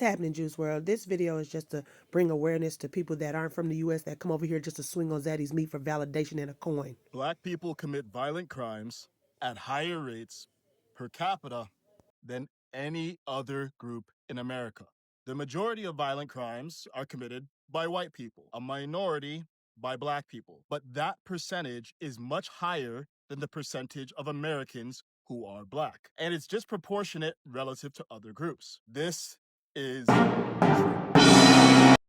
happening, Juice World? This video is just to bring awareness to people that aren't from the U.S. that come over here just to swing on Zaddy's meat for validation and a coin. Black people commit violent crimes at higher rates per capita than any other group in America. The majority of violent crimes are committed by white people, a minority by black people. But that percentage is much higher than the percentage of Americans who are black. And it's disproportionate relative to other groups. This is true.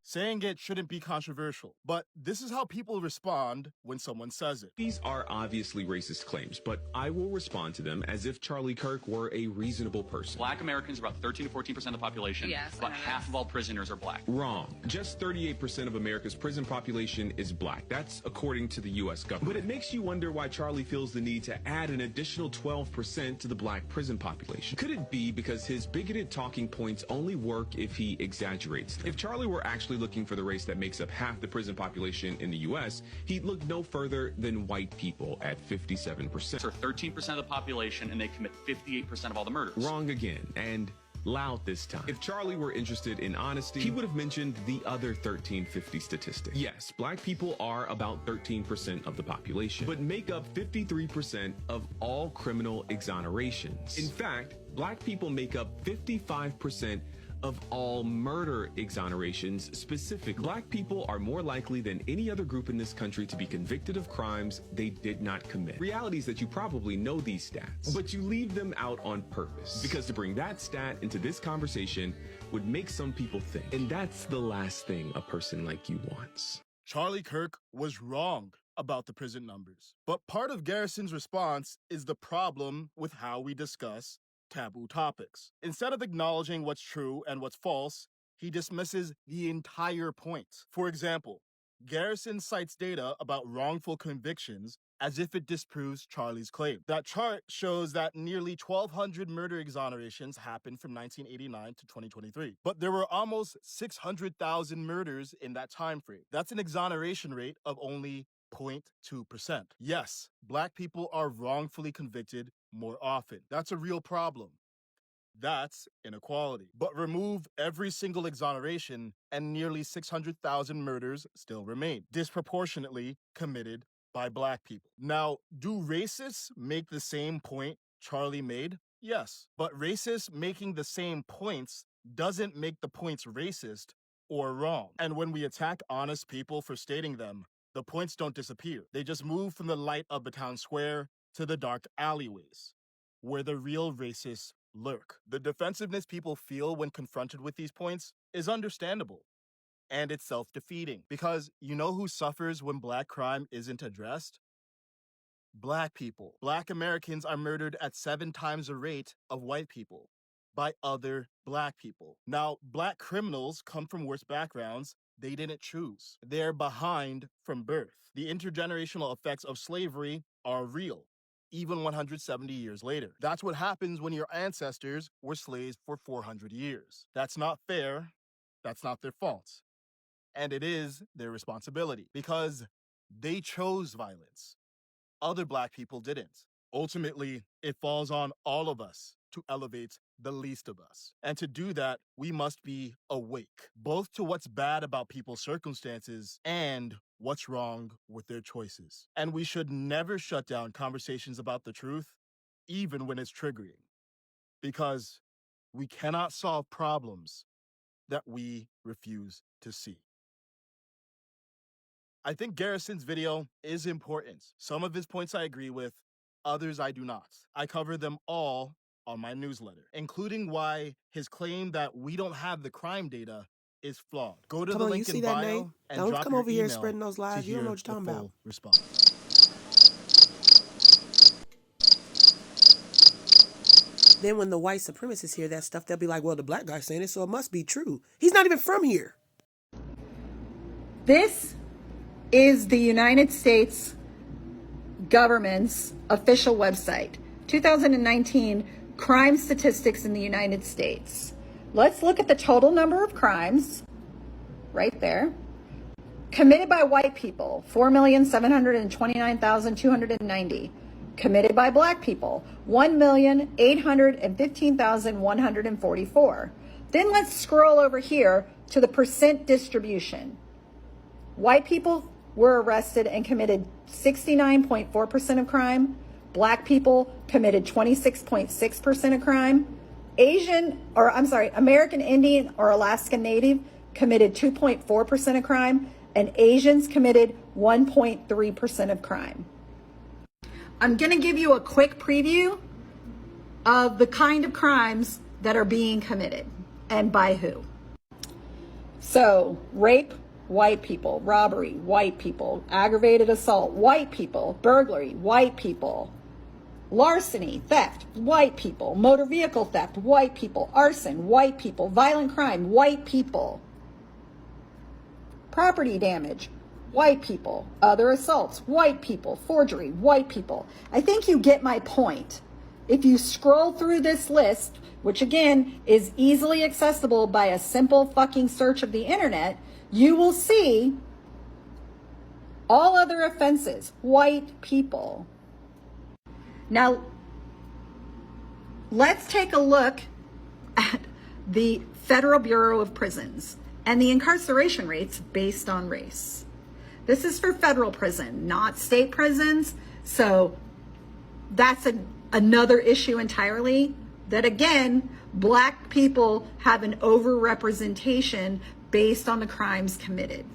Saying it shouldn't be controversial, but this is how people respond when someone says it. These are obviously racist claims, but I will respond to them as if Charlie Kirk were a reasonable person. Black Americans are about 13 to 14% of the population. Yes, about half of all prisoners are black. Wrong. Just 38% of America's prison population is black. That's according to the U.S. government. But it makes you wonder why Charlie feels the need to add an additional 12% to the black prison population. Could it be because his bigoted talking points only work if he exaggerates them? If Charlie were actually looking for the race that makes up half the prison population in the U.S., he'd look no further than white people at 57%. They're 13% of the population, and they commit 58% of all the murders. Wrong again, and loud this time. If Charlie were interested in honesty, he would have mentioned the other 1350 statistic. Yes, black people are about 13% of the population, but make up 53% of all criminal exonerations. In fact, black people make up 55% of all murder exonerations. Specifically, black people are more likely than any other group in this country to be convicted of crimes they did not commit. Reality is that you probably know these stats, but you leave them out on purpose, because to bring that stat into this conversation would make some people think, and that's the last thing a person like you wants. Charlie Kirk was wrong about the prison numbers, but part of Garrison's response is the problem with how we discuss taboo topics. Instead of acknowledging what's true and what's false, he dismisses the entire point. For example, Garrison cites data about wrongful convictions as if it disproves Charlie's claim. That chart shows that nearly 1,200 murder exonerations happened from 1989 to 2023. But there were almost 600,000 murders in that time frame. That's an exoneration rate of only 0.2%. Yes, black people are wrongfully convicted more often. That's a real problem. That's inequality. But remove every single exoneration and nearly 600,000 murders still remain, disproportionately committed by black people. Now, do racists make the same point Charlie made? Yes. But racists making the same points doesn't make the points racist or wrong. And when we attack honest people for stating them, the points don't disappear. They just move from the light of the town square to the dark alleyways, where the real racists lurk. The defensiveness people feel when confronted with these points is understandable, and it's self-defeating, because you know who suffers when black crime isn't addressed? Black people. Black Americans are murdered at 7 times the rate of white people by other black people. Now, black criminals come from worse backgrounds they didn't choose. They're behind from birth. The intergenerational effects of slavery are real, even 170 years later. That's what happens when your ancestors were slaves for 400 years. That's not fair. That's not their fault. And it is their responsibility, because they chose violence. Other black people didn't. Ultimately, it falls on all of us to elevate the least of us. And to do that, we must be awake, both to what's bad about people's circumstances and what's wrong with their choices. And we should never shut down conversations about the truth, even when it's triggering, because we cannot solve problems that we refuse to see. I think Garrison's video is important. Some of his points I agree with, others I do not. I cover them all on my newsletter, including why his claim that we don't have the crime data is flawed. Go to the link in bio and don't drop come your over here email spreading those lies. to You don't know hear what you're the talking full about. response. Then when the white supremacists hear that stuff, they'll be like, well, the black guy's saying it, so it must be true. He's not even from here. This is the United States government's official website. 2019 crime statistics in the United States. Let's look at the total number of crimes right there. Committed by white people, 4,729,290. Committed by black people, 1,815,144. Then let's scroll over here to the percent distribution. White people were arrested and committed 69.4% of crime. Black people committed 26.6% of crime. American Indian or Alaska Native committed 2.4% of crime, and Asians committed 1.3% of crime. I'm going to give you a quick preview of the kind of crimes that are being committed and by who. So, rape, white people. Robbery, white people. Aggravated assault, white people. Burglary, white people. Larceny, theft, white people. Motor vehicle theft, white people. Arson, white people. Violent crime, white people. Property damage, white people. Other assaults, white people. Forgery, white people. I think you get my point. If you scroll through this list, which again is easily accessible by a simple fucking search of the internet, you will see all other offenses, white people. Now, let's take a look at the Federal Bureau of Prisons and the incarceration rates based on race. This is for federal prison, not state prisons. So that's another issue entirely, that again, Black people have an overrepresentation based on the crimes committed.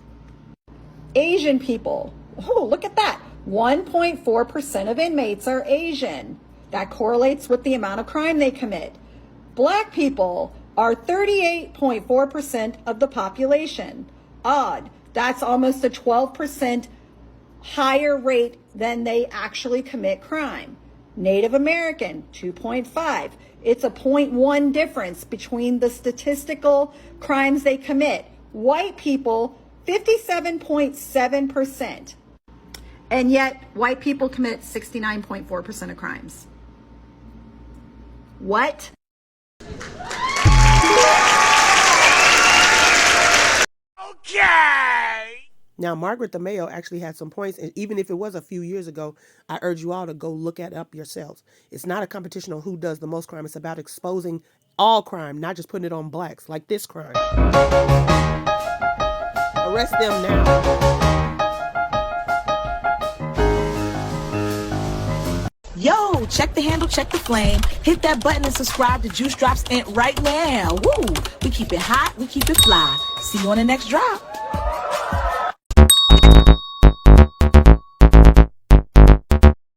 Asian people, oh, look at that. 1.4% of inmates are Asian. That correlates with the amount of crime they commit. Black people are 38.4% of the population. Odd. That's almost a 12% higher rate than they actually commit crime. Native American, 2.5. It's a 0.1 difference between the statistical crimes they commit. White people, 57.7%. And yet, white people commit 69.4% of crimes. What? Okay! Now, Margaret the Mayo actually had some points, and even if it was a few years ago, I urge you all to go look it up yourselves. It's not a competition on who does the most crime. It's about exposing all crime, not just putting it on blacks, like this crime. Arrest them now. Yo, check the handle, check the flame. Hit that button and subscribe to Juice Drops Inc. right now. Woo! We keep it hot, we keep it fly. See you on the next drop.